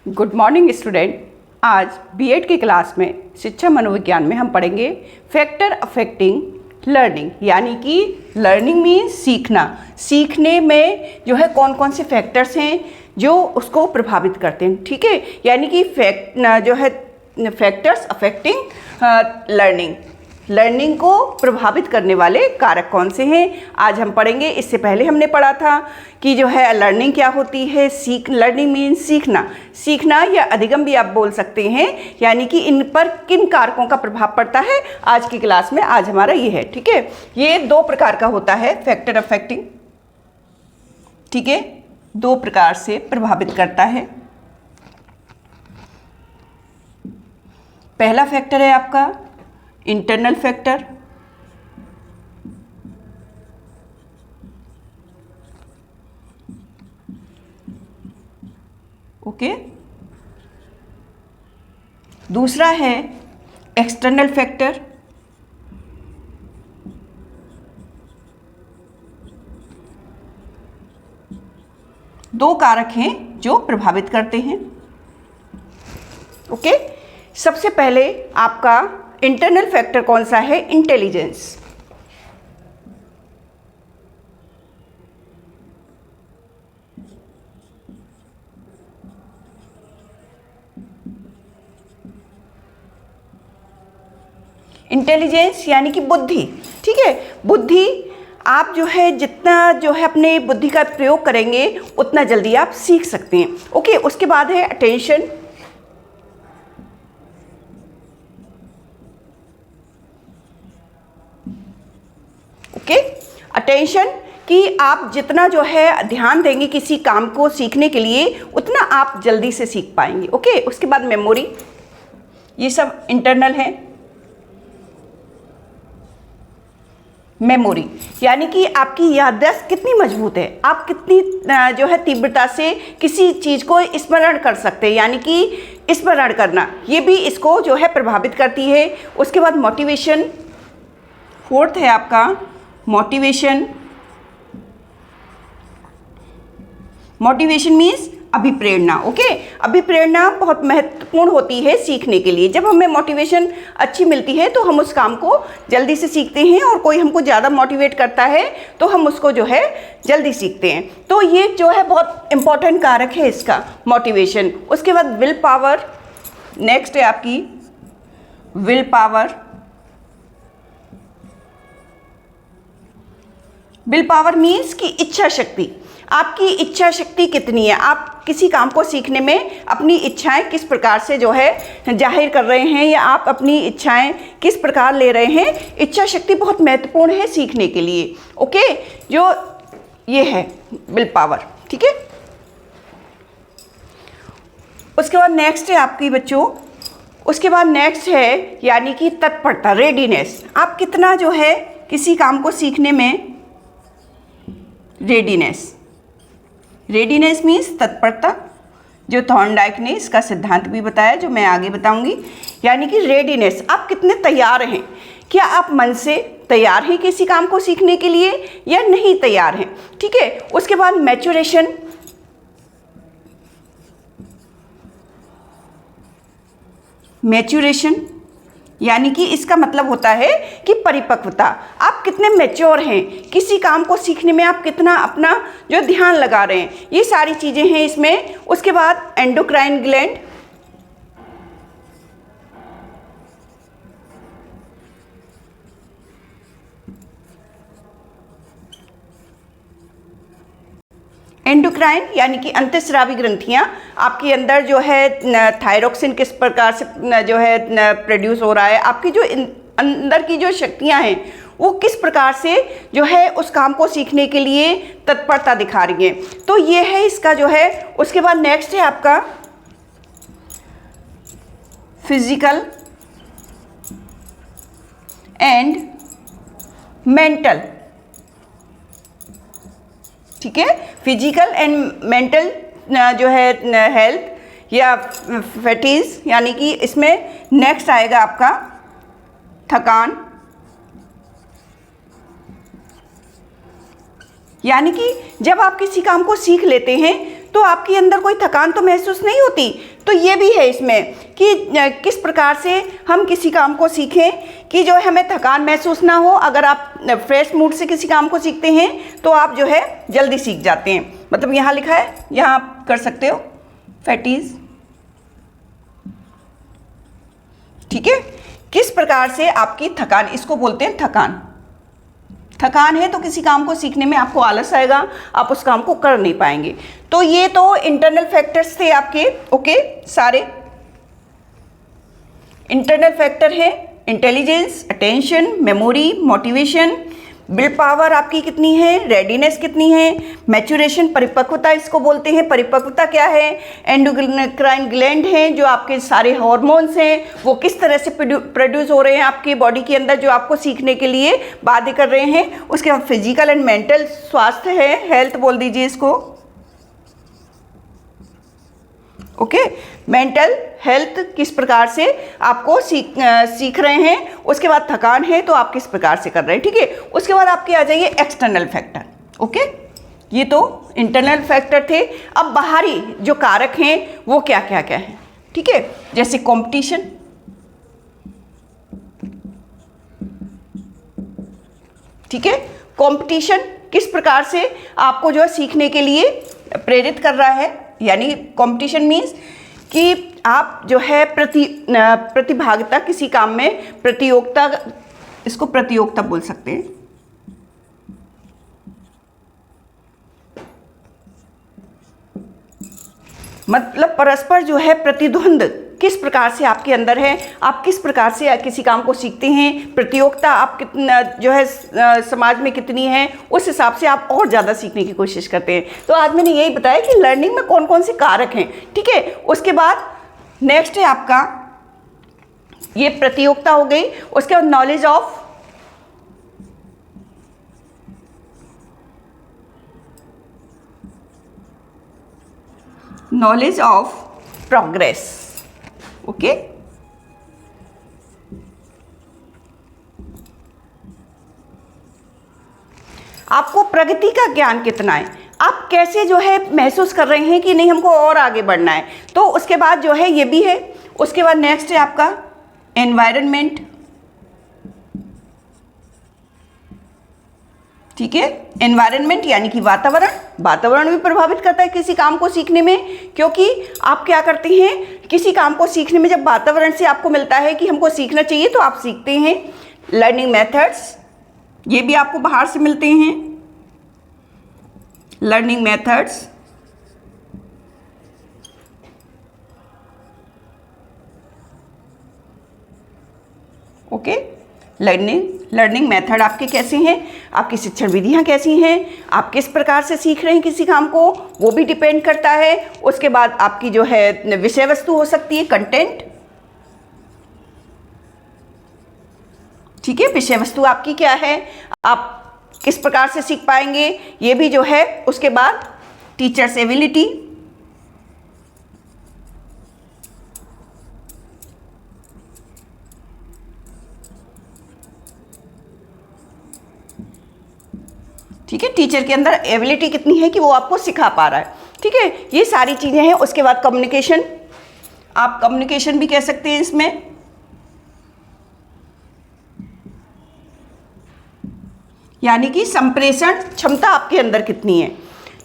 Good morning student. आज BEd की class में शिक्षा मनोविज्ञान में हम पढ़ेंगे फैक्टर अफेक्टिंग लर्निंग, यानी कि लर्निंग मीन्स सीखना। सीखने में जो है कौन कौन से फैक्टर्स हैं जो उसको प्रभावित करते हैं, ठीक है। यानी कि फैक्टर्स अफेक्टिंग लर्निंग को प्रभावित करने वाले कारक कौन से हैं, आज हम पढ़ेंगे। इससे पहले हमने पढ़ा था कि जो है लर्निंग क्या होती है। लर्निंग मीन्स सीखना या अधिगम भी आप बोल सकते हैं, यानी कि इन पर किन कारकों का प्रभाव पड़ता है। आज की क्लास में आज हमारा ये है, ठीक है। ये दो प्रकार का होता है फैक्टर अफेक्टिंग, ठीक है, दो प्रकार से प्रभावित करता है। पहला फैक्टर है आपका इंटरनल फैक्टर, ओके। दूसरा है एक्सटर्नल फैक्टर, दो कारक हैं जो प्रभावित करते हैं, ओके। सबसे पहले आपका इंटरनल फैक्टर कौन सा है? इंटेलिजेंस। इंटेलिजेंस यानी कि बुद्धि, ठीक है। बुद्धि आप जो है जितना जो है अपने बुद्धि का प्रयोग करेंगे उतना जल्दी आप सीख सकते हैं, ओके। उसके बाद है अटेंशन, ओके। अटेंशन कि आप जितना जो है ध्यान देंगे किसी काम को सीखने के लिए उतना आप जल्दी से सीख पाएंगे, ओके। उसके बाद मेमोरी, ये सब इंटरनल है। मेमोरी यानी कि आपकी याददाश्त कितनी मजबूत है, आप कितनी जो है तीव्रता से किसी चीज़ को स्मरण कर सकते हैं, यानी कि स्मरण करना, ये भी इसको जो है प्रभावित करती है। उसके बाद मोटिवेशन, फोर्थ है आपका मोटिवेशन। मोटिवेशन मीन्स अभिप्रेरणा, ओके। अभिप्रेरणा बहुत महत्वपूर्ण होती है सीखने के लिए। जब हमें मोटिवेशन अच्छी मिलती है तो हम उस काम को जल्दी से सीखते हैं, और कोई हमको ज़्यादा मोटिवेट करता है तो हम उसको जो है जल्दी सीखते हैं। तो ये जो है बहुत इम्पॉर्टेंट कारक है इसका, मोटिवेशन। उसके बाद विल पावर, नेक्स्ट है आपकी will power. Will power means की इच्छा शक्ति, आपकी इच्छा शक्ति कितनी है, आप किसी काम को सीखने में अपनी इच्छाएं किस प्रकार से जो है जाहिर कर रहे हैं, या आप अपनी इच्छाएं किस प्रकार ले रहे हैं। इच्छा शक्ति बहुत महत्वपूर्ण है सीखने के लिए, ओके। जो ये है विल पावर, ठीक है। उसके बाद नेक्स्ट है आपकी बच्चों, उसके बाद नेक्स्ट है यानी कि तत्परता, रेडीनेस। आप कितना जो है किसी काम को सीखने में रेडीनेस मीन्स तत्परता, जो थॉर्नडाइक ने इसका सिद्धांत भी बताया, जो मैं आगे बताऊंगी। यानी कि रेडीनेस, आप कितने तैयार हैं, क्या आप मन से तैयार हैं किसी काम को सीखने के लिए या नहीं तैयार हैं, ठीक है। उसके बाद मैच्योरेशन, यानी कि इसका मतलब होता है कि परिपक्वता, आप कितने मैच्योर हैं किसी काम को सीखने में, आप कितना अपना जो ध्यान लगा रहे हैं, ये सारी चीज़ें हैं इसमें। उसके बाद एंडोक्राइन ग्लैंड, एंडोक्राइन यानी कि अंतःस्रावी ग्रंथियां, आपके अंदर जो है थायरोक्सिन किस प्रकार से जो है प्रोड्यूस हो रहा है, आपकी जो अंदर की जो शक्तियां हैं वो किस प्रकार से जो है उस काम को सीखने के लिए तत्परता दिखा रही हैं। तो ये है इसका जो है। उसके बाद नेक्स्ट है आपका फिजिकल एंड मेंटल, ठीक है। फिजिकल एंड मेंटल जो है हेल्थ या फैटीज, यानी कि इसमें नेक्स्ट आएगा आपका थकान, यानी कि जब आप किसी काम को सीख लेते हैं तो आपके अंदर कोई थकान तो महसूस नहीं होती। तो ये भी है इसमें कि किस प्रकार से हम किसी काम को सीखें कि जो है हमें थकान महसूस ना हो। अगर आप फ्रेश मूड से किसी काम को सीखते हैं तो आप जो है जल्दी सीख जाते हैं। मतलब यहाँ लिखा है, यहाँ आप कर सकते हो फैटीज, ठीक है। किस प्रकार से आपकी थकान, इसको बोलते हैं थकान। थकान है तो किसी काम को सीखने में आपको आलस आएगा, आप उस काम को कर नहीं पाएंगे। तो ये तो इंटरनल फैक्टर्स थे आपके, ओके। सारे इंटरनल फैक्टर है, intelligence, attention, memory, motivation, will power आपकी कितनी है, रेडीनेस कितनी है, मैच्योरेशन, परिपक्वता इसको बोलते हैं। परिपक्वता क्या है, एंडोक्राइन ग्लैंड हैं, जो आपके सारे हार्मोन्स हैं वो किस तरह से प्रोड्यूस हो रहे हैं आपकी बॉडी के अंदर, जो आपको सीखने के लिए बाध्य कर रहे हैं। उसके बाद फिजिकल एंड मेंटल स्वास्थ्य है, हेल्थ बोल दीजिए इसको, ओके। मेंटल हेल्थ किस प्रकार से आपको सीख रहे हैं। उसके बाद थकान है तो आप किस प्रकार से कर रहे हैं, ठीक है। उसके बाद आपके आ जाइए एक्सटर्नल फैक्टर, ओके। ये तो इंटरनल फैक्टर थे। अब बाहरी जो कारक हैं वो क्या क्या क्या हैं, ठीक है। जैसे कंपटीशन, ठीक है। कंपटीशन किस प्रकार से आपको जो है सीखने के लिए प्रेरित कर रहा है, यानी कंपटीशन मीन्स कि आप जो है प्रतिभागिता किसी काम में, प्रतियोगिता, इसको प्रतियोगिता बोल सकते हैं। मतलब परस्पर जो है प्रतिद्वंद किस प्रकार से आपके अंदर है, आप किस प्रकार से किसी काम को सीखते हैं। प्रतियोगिता आप कितना जो है समाज में कितनी है, उस हिसाब से आप और ज़्यादा सीखने की कोशिश करते हैं। तो आज मैंने यही बताया कि लर्निंग में कौन कौन से कारक हैं, ठीक है। उसके बाद नेक्स्ट है आपका, ये प्रतियोगिता हो गई। उसके बाद knowledge of, knowledge of progress, okay. आपको प्रगति का ज्ञान कितना है, आप कैसे जो है महसूस कर रहे हैं कि नहीं हमको और आगे बढ़ना है। तो उसके बाद जो है ये भी है। उसके बाद नेक्स्ट है आपका एनवायरनमेंट, ठीक है। एनवायरनमेंट यानी कि वातावरण, वातावरण भी प्रभावित करता है किसी काम को सीखने में, क्योंकि आप क्या करते हैं किसी काम को सीखने में, जब वातावरण से आपको मिलता है कि हमको सीखना चाहिए तो आप सीखते हैं। लर्निंग मेथड्स, ये भी आपको बाहर से मिलते हैं, learning methods, okay. Learning method आपके कैसे हैं, आपकी शिक्षण विधियाँ कैसी हैं, आप किस प्रकार से सीख रहे हैं किसी काम को, वो भी डिपेंड करता है। उसके बाद आपकी जो है विषय वस्तु हो सकती है, कंटेंट, ठीक है। विषय वस्तु आपकी क्या है, आप किस प्रकार से सीख पाएंगे, ये भी जो है। उसके बाद टीचर्स एबिलिटी, ठीक है। टीचर के अंदर एबिलिटी कितनी है कि वो आपको सिखा पा रहा है, ठीक है। ये सारी चीज़ें हैं। उसके बाद कम्युनिकेशन, आप कम्युनिकेशन भी कह सकते हैं इसमें, यानी कि संप्रेषण क्षमता आपके अंदर कितनी है।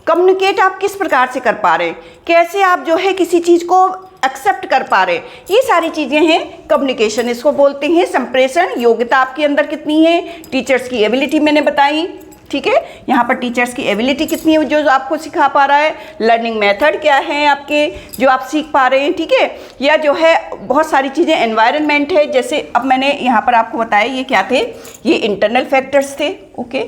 कम्युनिकेट आप किस प्रकार से कर पा रहे हैं, कैसे आप जो है किसी चीज़ को एक्सेप्ट कर पा रहे हैं, ये सारी चीज़ें हैं कम्युनिकेशन, इसको बोलते हैं संप्रेषण। योग्यता आपके अंदर कितनी है, टीचर्स की एबिलिटी मैंने बताई, ठीक है। यहाँ पर टीचर्स की एबिलिटी कितनी है जो आपको सिखा पा रहा है, लर्निंग मेथड क्या है आपके जो आप सीख पा रहे हैं, ठीक है। या जो है बहुत सारी चीज़ें, एनवायरनमेंट है, जैसे अब मैंने यहाँ पर आपको बताया ये क्या थे, ये इंटरनल फैक्टर्स थे, ओके।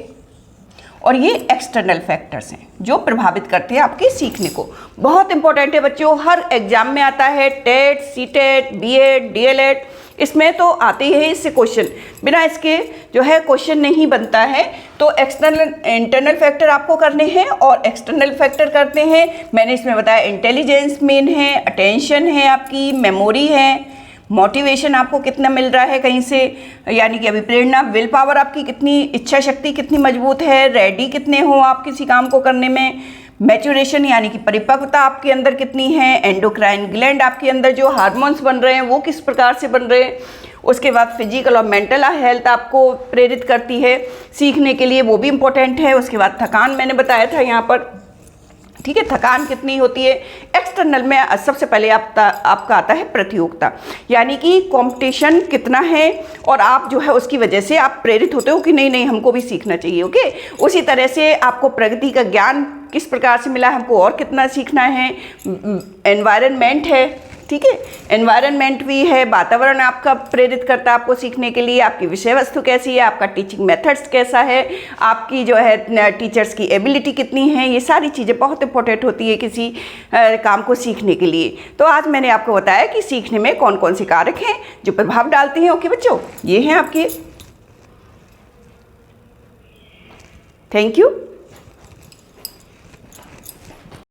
और ये एक्सटर्नल फैक्टर्स हैं जो प्रभावित करते हैं आपके सीखने को। बहुत इंपॉर्टेंट है बच्चों, हर एग्जाम में आता है, टेट, सीटेट, बीएड, डीएलएड, इसमें तो आते ही है इससे क्वेश्चन, बिना इसके जो है क्वेश्चन नहीं बनता है। तो एक्सटर्नल इंटरनल फैक्टर आपको करने हैं और एक्सटर्नल फैक्टर करते हैं। मैंने इसमें बताया इंटेलिजेंस मेन है, अटेंशन है आपकी, मेमोरी है, मोटिवेशन आपको कितना मिल रहा है कहीं से, यानी कि अभिप्रेरणा, विल पावर आपकी कितनी, इच्छा शक्ति कितनी मजबूत है, रेडी कितने हो आप किसी काम को करने में, मैच्योरेशन यानी कि परिपक्वता आपके अंदर कितनी है, एंडोक्राइन ग्लैंड आपके अंदर जो हार्मोन्स बन रहे हैं वो किस प्रकार से बन रहे हैं, उसके बाद फिजिकल और मेंटल हेल्थ आपको प्रेरित करती है सीखने के लिए, वो भी इम्पोर्टेंट है। उसके बाद थकान मैंने बताया था यहाँ पर, ठीक है, थकान कितनी होती है। एक्सटर्नल में सबसे पहले आपका आता है प्रतियोगिता, यानी कि कंपटीशन कितना है और आप जो है उसकी वजह से आप प्रेरित होते हो कि नहीं नहीं हमको भी सीखना चाहिए। ओके, उसी तरह से आपको प्रगति का ज्ञान किस प्रकार से मिला, हमको और कितना सीखना है। एनवायरनमेंट है, ठीक है, एनवायरनमेंट भी है, वातावरण आपका प्रेरित करता है आपको सीखने के लिए, आपकी विषय वस्तु कैसी है, आपका टीचिंग मेथड्स कैसा है, आपकी जो है टीचर्स की एबिलिटी कितनी है, ये सारी चीज़ें बहुत इंपॉर्टेंट होती है किसी काम को सीखने के लिए। तो आज मैंने आपको बताया कि सीखने में कौन कौन से कारक हैं जो प्रभाव डालते हैं। ओके बच्चों, ये हैं आपके। Thank you.